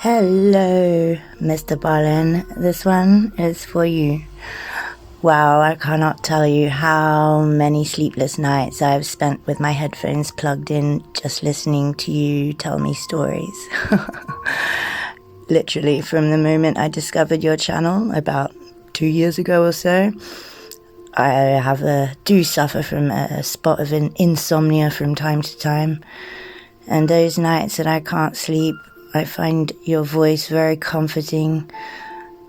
Hello, Mr. Ballen. This one is for you. Wow, I cannot tell you how many sleepless nights I've spent with my headphones plugged in, just listening to you tell me stories. Literally, from the moment I discovered your channel about 2 years ago or so, I do suffer from a spot of an insomnia from time to time. And those nights that I can't sleep, I find your voice very comforting.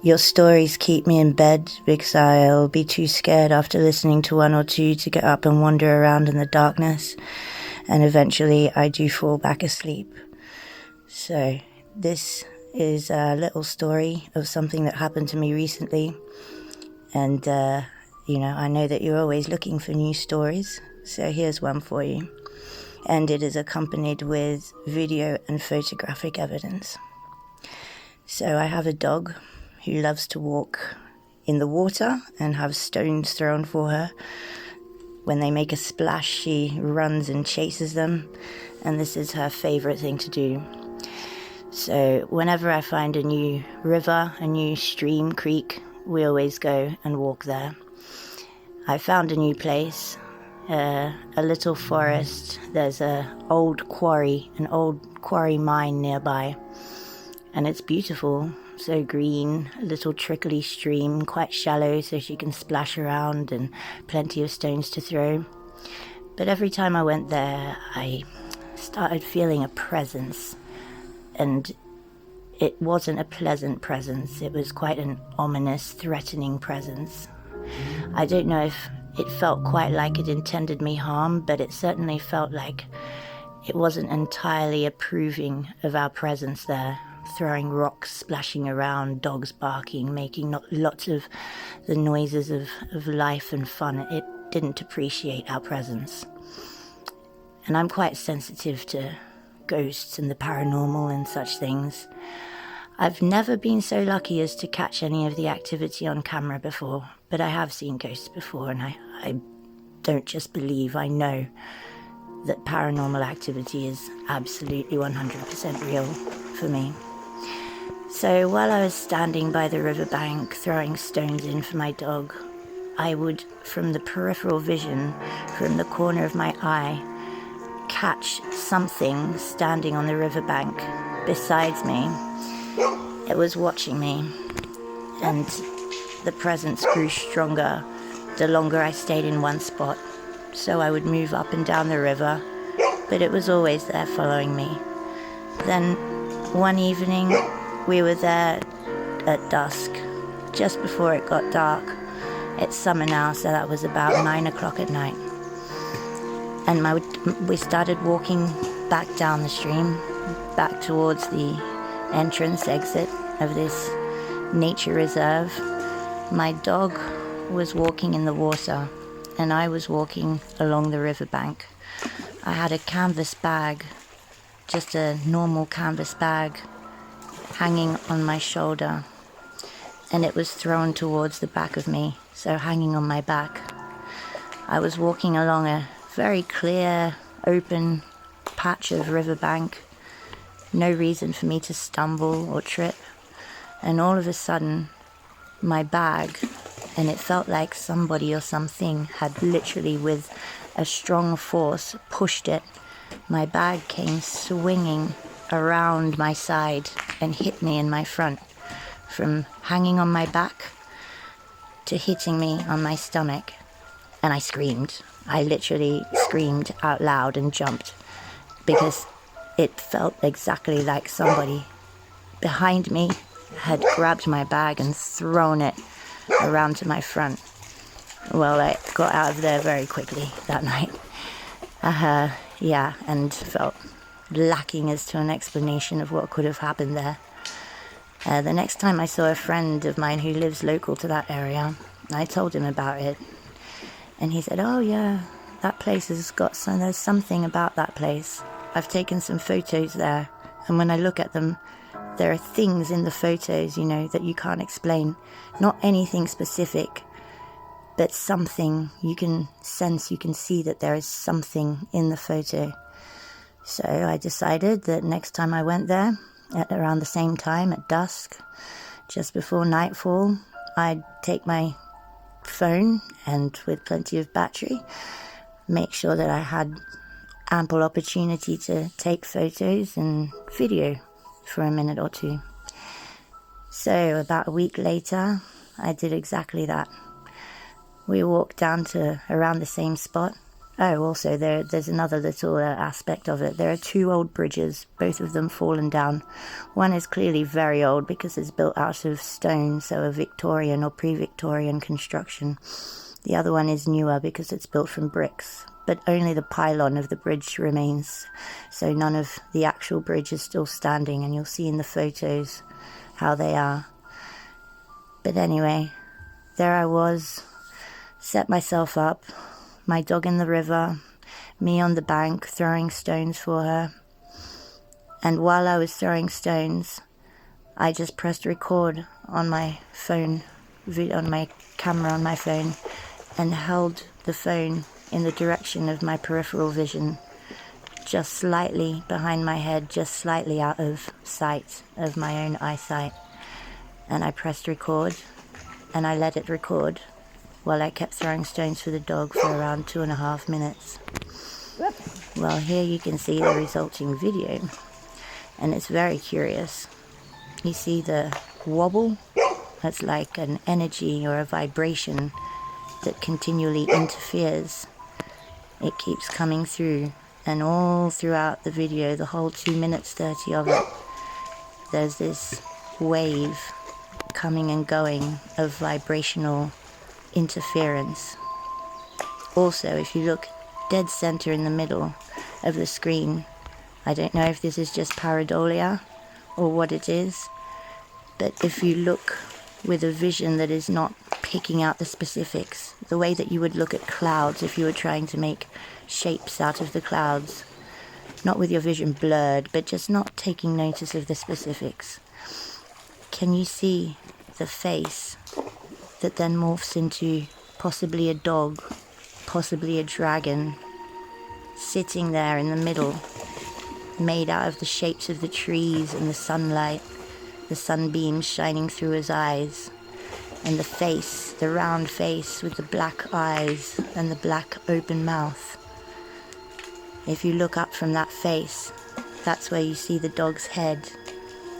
Your stories keep me in bed because I'll be too scared after listening to one or two to get up and wander around in the darkness. And eventually I do fall back asleep. So this is a little story of something that happened to me recently. And, I know that you're always looking for new stories. So here's one for you. And it is accompanied with video and photographic evidence. So I have a dog who loves to walk in the water and have stones thrown for her. When they make a splash, she runs and chases them, and this is her favorite thing to do. So whenever I find a new river, a new stream, creek, we always go and walk there. I found a new place. A little forest. There's an old quarry mine nearby, and it's beautiful, so green, a little trickly stream, quite shallow so she can splash around, and plenty of stones to throw. But every time I went there, I started feeling a presence, and it wasn't a pleasant presence. It was quite an ominous, threatening presence. I don't know if it felt quite like it intended me harm, but it certainly felt like it wasn't entirely approving of our presence there, throwing rocks, splashing around, dogs barking, making lots of the noises of life and fun. It didn't appreciate our presence. And I'm quite sensitive to ghosts and the paranormal and such things. I've never been so lucky as to catch any of the activity on camera before, but I have seen ghosts before, and I don't just believe, I know that paranormal activity is absolutely 100% real for me. So while I was standing by the riverbank throwing stones in for my dog, I would, from the peripheral vision, from the corner of my eye, catch something standing on the riverbank beside me. It was watching me, and the presence grew stronger the longer I stayed in one spot. So I would move up and down the river, but it was always there following me. Then one evening we were there at dusk, just before it got dark. It's summer now, so that was about 9 o'clock at night. And we started walking back down the stream, back towards the entrance exit of this nature reserve. My dog was walking in the water, and I was walking along the riverbank. I had a canvas bag, just a normal canvas bag, hanging on my shoulder, and it was thrown towards the back of me, so hanging on my back. I was walking along a very clear, open patch of riverbank. No reason for me to stumble or trip. And all of a sudden, my bag, and it felt like somebody or something had literally with a strong force pushed it. My bag came swinging around my side and hit me in my front, from hanging on my back to hitting me on my stomach. And I screamed. I literally screamed out loud and jumped, because it felt exactly like somebody behind me had grabbed my bag and thrown it around to my front. Well, I got out of there very quickly that night. And felt lacking as to an explanation of what could have happened there. The next time I saw a friend of mine who lives local to that area, I told him about it. And he said, "Oh yeah, that place has got there's something about that place. I've taken some photos there, and when I look at them, there are things in the photos, that you can't explain. Not anything specific, but something you can sense, you can see that there is something in the photo." So I decided that next time I went there, at around the same time at dusk, just before nightfall, I'd take my phone and with plenty of battery, make sure that I had ample opportunity to take photos and video for a minute or two. So about a week later, I did exactly that. We walked down to around the same spot. Oh, also, there's another little aspect of it. There are 2 old bridges, both of them fallen down. One is clearly very old because it's built out of stone, so a Victorian or pre-Victorian construction. The other one is newer because it's built from bricks, but only the pylon of the bridge remains, so none of the actual bridge is still standing, and you'll see in the photos how they are. But anyway, there I was, set myself up, my dog in the river, me on the bank throwing stones for her. And while I was throwing stones, I just pressed record on my phone, on my camera on my phone, and held the phone in the direction of my peripheral vision, just slightly behind my head, just slightly out of sight of my own eyesight. And I pressed record, and I let it record while I kept throwing stones for the dog for around 2.5 minutes. Well, here you can see the resulting video, and it's very curious. You see the wobble? That's like an energy or a vibration that continually interferes. It keeps coming through, and all throughout the video, the whole 2 minutes 30 of it, there's this wave coming and going of vibrational interference. Also, if you look dead center in the middle of the screen, I don't know if this is just pareidolia or what it is, but if you look with a vision that is not picking out the specifics, the way that you would look at clouds if you were trying to make shapes out of the clouds, not with your vision blurred, but just not taking notice of the specifics, can you see the face that then morphs into possibly a dog, possibly a dragon, sitting there in the middle, made out of the shapes of the trees and the sunlight, the sunbeams shining through his eyes, and the face, the round face with the black eyes and the black open mouth. If you look up from that face, that's where you see the dog's head,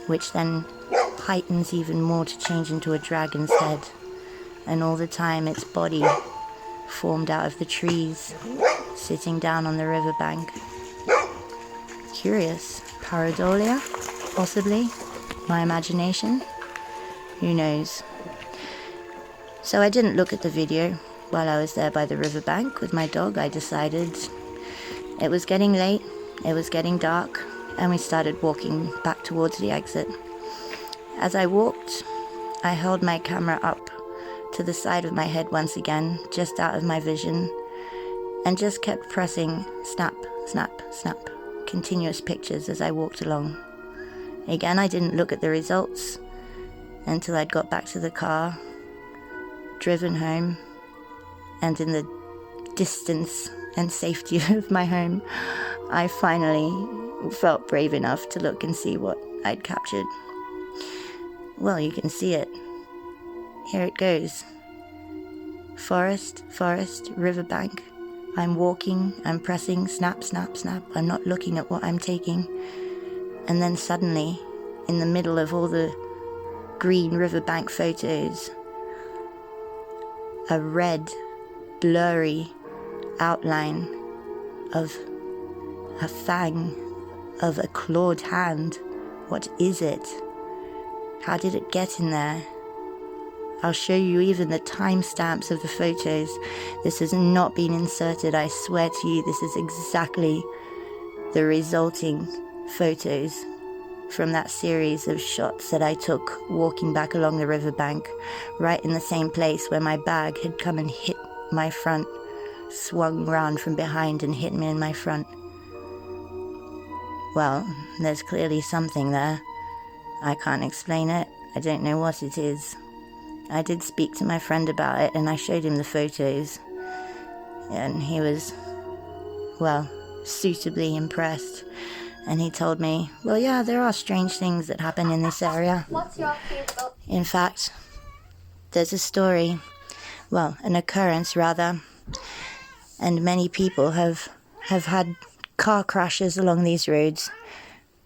which then heightens even more to change into a dragon's head. And all the time its body formed out of the trees, sitting down on the riverbank. Curious. Pareidolia? Possibly. My imagination? Who knows? So I didn't look at the video while I was there by the riverbank with my dog. I decided it was getting late, it was getting dark, and we started walking back towards the exit. As I walked, I held my camera up to the side of my head once again, just out of my vision, and just kept pressing snap, snap, snap, continuous pictures as I walked along. Again, I didn't look at the results until I'd got back to the car, driven home, and in the distance and safety of my home, I finally felt brave enough to look and see what I'd captured. Well, you can see it. Here it goes. Forest, riverbank. I'm walking, I'm pressing snap, snap, snap. I'm not looking at what I'm taking. And then suddenly, in the middle of all the green riverbank photos, a red, blurry outline of a fang, of a clawed hand. What is it? How did it get in there? I'll show you even the timestamps of the photos. This has not been inserted, I swear to you. This is exactly the resulting photos from that series of shots that I took walking back along the riverbank, right in the same place where my bag had come and hit my front, swung round from behind and hit me in my front. Well, there's clearly something there. I can't explain it. I don't know what it is. I did speak to my friend about it, and I showed him the photos, and he was, well, suitably impressed. And he told me, well, yeah, there are strange things that happen in this area. What's your favorite? In fact, there's a story, well, an occurrence rather, and many people have had car crashes along these roads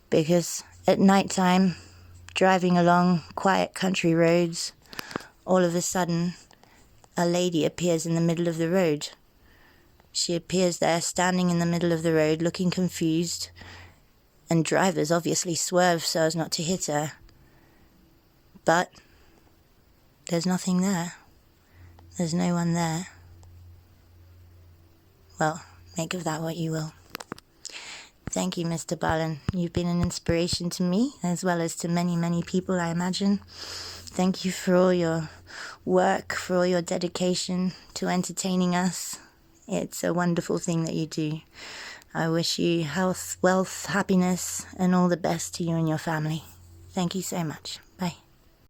because at night time, driving along quiet country roads, all of a sudden, a lady appears in the middle of the road. She appears there, standing in the middle of the road, looking confused, and drivers obviously swerve so as not to hit her. But there's nothing there. There's no one there. Well, make of that what you will. Thank you, Mr. Ballen. You've been an inspiration to me, as well as to many, many people, I imagine. Thank you for all your work, for all your dedication to entertaining us. It's a wonderful thing that you do. I wish you health, wealth, happiness, and all the best to you and your family. Thank you so much. Bye.